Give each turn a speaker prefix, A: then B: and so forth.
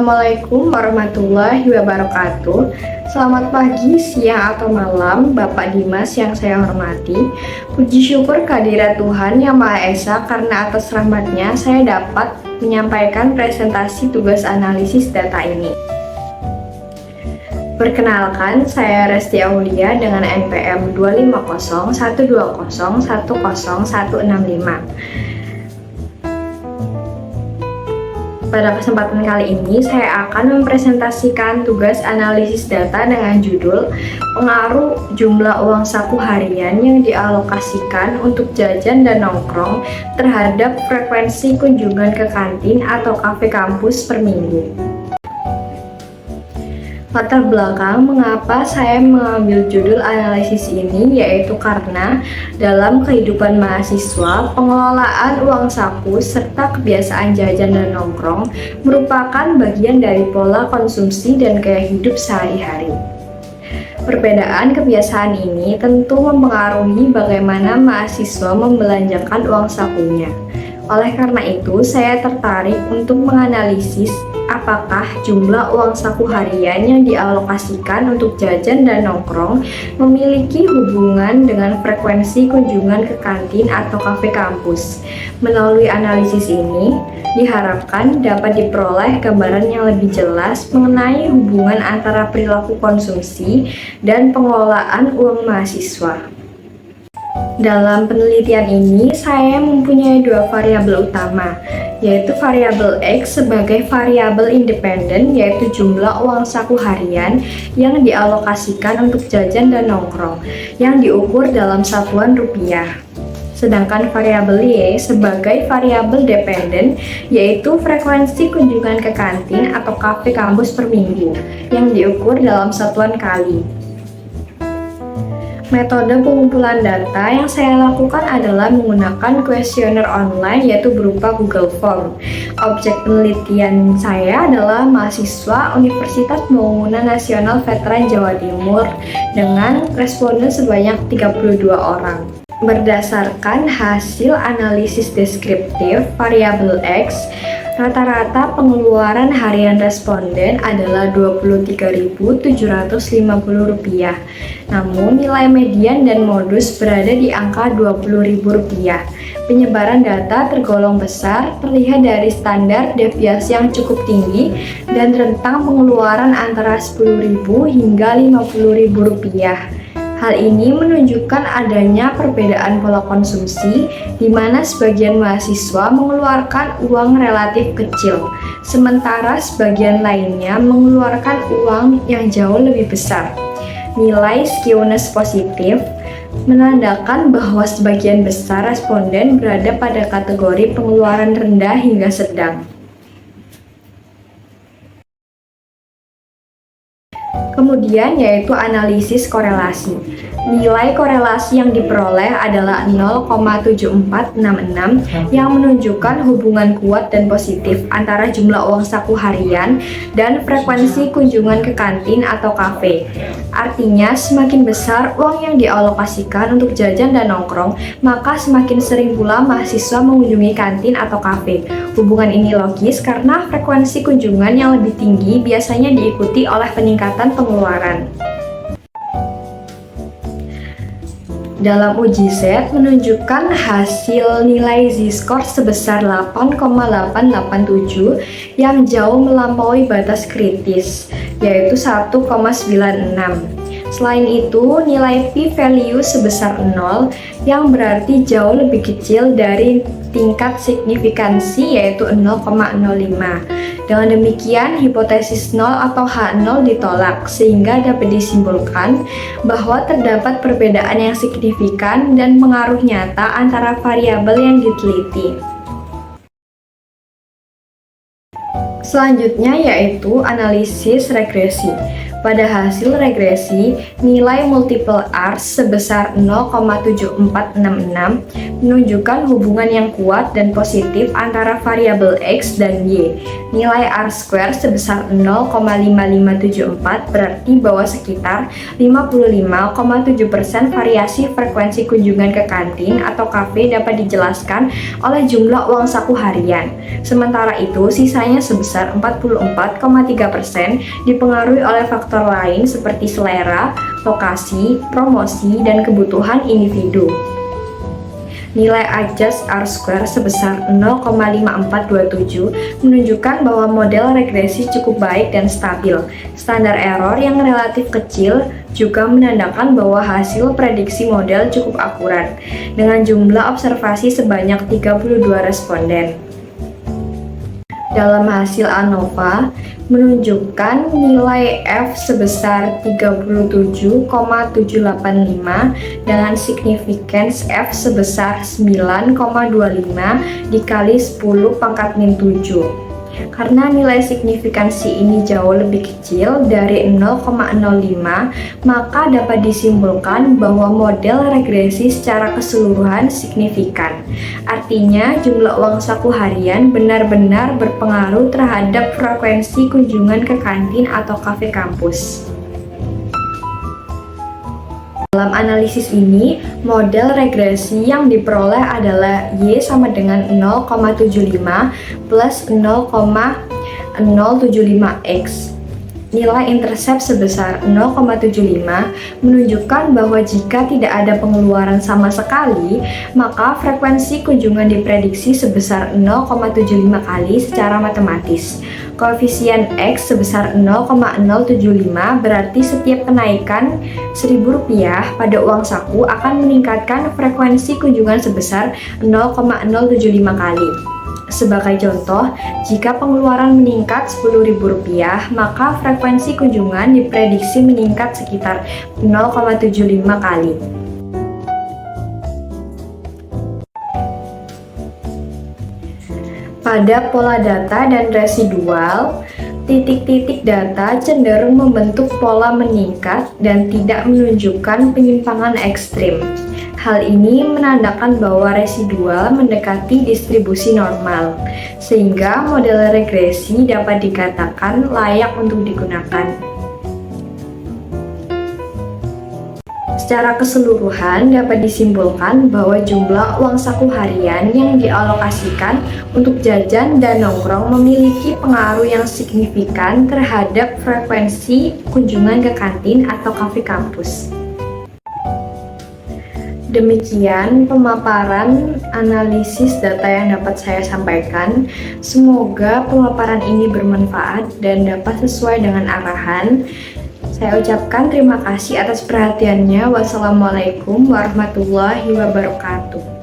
A: Assalamualaikum warahmatullahi wabarakatuh. Selamat pagi, siang, atau malam Bapak Dimas yang saya hormati. Puji syukur kehadirat Tuhan Yang Maha Esa, karena atas rahmatnya saya dapat menyampaikan presentasi tugas analisis data ini. Perkenalkan, saya Resti Aulia dengan NPM 25012010165. Pada kesempatan kali ini, saya akan mempresentasikan tugas analisis data dengan judul pengaruh jumlah uang saku harian yang dialokasikan untuk jajan dan nongkrong terhadap frekuensi kunjungan ke kantin atau kafe kampus per minggu. Latar belakang mengapa saya mengambil judul analisis ini yaitu karena dalam kehidupan mahasiswa, pengelolaan uang saku serta kebiasaan jajan dan nongkrong merupakan bagian dari pola konsumsi dan gaya hidup sehari-hari. Perbedaan kebiasaan ini tentu mempengaruhi bagaimana mahasiswa membelanjakan uang sakunya. Oleh karena itu, saya tertarik untuk menganalisis apakah jumlah uang saku harian yang dialokasikan untuk jajan dan nongkrong memiliki hubungan dengan frekuensi kunjungan ke kantin atau kafe kampus. Melalui analisis ini, diharapkan dapat diperoleh gambaran yang lebih jelas mengenai hubungan antara perilaku konsumsi dan pengelolaan uang mahasiswa. Dalam penelitian ini, saya mempunyai dua variabel utama, yaitu variabel X sebagai variabel independen, yaitu jumlah uang saku harian yang dialokasikan untuk jajan dan nongkrong, yang diukur dalam satuan rupiah. Sedangkan variabel Y sebagai variabel dependen, yaitu frekuensi kunjungan ke kantin atau kafe kampus per minggu, yang diukur dalam satuan kali. Metode pengumpulan data yang saya lakukan adalah menggunakan kuesioner online yaitu berupa Google Form. Objek penelitian saya adalah mahasiswa Universitas Pembangunan Nasional Veteran Jawa Timur dengan responden sebanyak 32 orang. Berdasarkan hasil analisis deskriptif variabel X, rata-rata pengeluaran harian responden adalah Rp23.750. Namun nilai median dan modus berada di angka Rp20.000. Penyebaran data tergolong besar, terlihat dari standar deviasi yang cukup tinggi dan rentang pengeluaran antara Rp10.000 hingga Rp50.000. Hal ini menunjukkan adanya perbedaan pola konsumsi, di mana sebagian mahasiswa mengeluarkan uang relatif kecil, sementara sebagian lainnya mengeluarkan uang yang jauh lebih besar. Nilai skewness positif menandakan bahwa sebagian besar responden berada pada kategori pengeluaran rendah hingga sedang. Kemudian yaitu analisis korelasi. Nilai korelasi yang diperoleh adalah 0,7466 yang menunjukkan hubungan kuat dan positif antara jumlah uang saku harian dan frekuensi kunjungan ke kantin atau kafe. Artinya, semakin besar uang yang dialokasikan untuk jajan dan nongkrong, maka semakin sering pula mahasiswa mengunjungi kantin atau kafe. Hubungan ini logis karena frekuensi kunjungan yang lebih tinggi biasanya diikuti oleh peningkatan pengeluaran. Dalam uji Z menunjukkan hasil nilai Z-score sebesar 8,887 yang jauh melampaui batas kritis, yaitu 1,96. Selain itu, nilai p-value sebesar 0 yang berarti jauh lebih kecil dari tingkat signifikansi yaitu 0,05. Dengan demikian, hipotesis 0 atau H0 ditolak, sehingga dapat disimpulkan bahwa terdapat perbedaan yang signifikan dan pengaruh nyata antara variabel yang diteliti. Selanjutnya yaitu analisis regresi. Pada hasil regresi, nilai multiple R sebesar 0,7466 menunjukkan hubungan yang kuat dan positif antara variabel X dan Y. Nilai R square sebesar 0,5574 berarti bahwa sekitar 55,7% variasi frekuensi kunjungan ke kantin atau kafe dapat dijelaskan oleh jumlah uang saku harian. Sementara itu, sisanya sebesar 44,3% dipengaruhi oleh faktor lain seperti selera, lokasi, promosi, dan kebutuhan individu. Nilai adjust R square sebesar 0,5427 menunjukkan bahwa model regresi cukup baik dan stabil. Standar error yang relatif kecil juga menandakan bahwa hasil prediksi model cukup akurat, dengan jumlah observasi sebanyak 32 responden. Dalam hasil ANOVA, menunjukkan nilai F sebesar 37,785 dengan significance F sebesar 9,25 dikali 10 pangkat min 7. Karena nilai signifikansi ini jauh lebih kecil dari 0,05, maka dapat disimpulkan bahwa model regresi secara keseluruhan signifikan. Artinya, jumlah uang saku harian benar-benar berpengaruh terhadap frekuensi kunjungan ke kantin atau kafe kampus. Dalam analisis ini, model regresi yang diperoleh adalah Y sama dengan 0,75 plus 0,075X. Nilai intercept sebesar 0,75 menunjukkan bahwa jika tidak ada pengeluaran sama sekali, maka frekuensi kunjungan diprediksi sebesar 0,75 kali secara matematis. Koefisien X sebesar 0,075 berarti setiap kenaikan Rp1.000 pada uang saku akan meningkatkan frekuensi kunjungan sebesar 0,075 kali. Sebagai contoh, jika pengeluaran meningkat Rp10.000, maka frekuensi kunjungan diprediksi meningkat sekitar 0,75 kali. Pada pola data dan residual, titik-titik data cenderung membentuk pola meningkat dan tidak menunjukkan penyimpangan ekstrim. Hal ini menandakan bahwa residual mendekati distribusi normal, sehingga model regresi dapat dikatakan layak untuk digunakan. Secara keseluruhan dapat disimpulkan bahwa jumlah uang saku harian yang dialokasikan untuk jajan dan nongkrong memiliki pengaruh yang signifikan terhadap frekuensi kunjungan ke kantin atau kafe kampus. Demikian pemaparan analisis data yang dapat saya sampaikan. Semoga pemaparan ini bermanfaat dan dapat sesuai dengan arahan. Saya ucapkan terima kasih atas perhatiannya. Wassalamualaikum warahmatullahi wabarakatuh.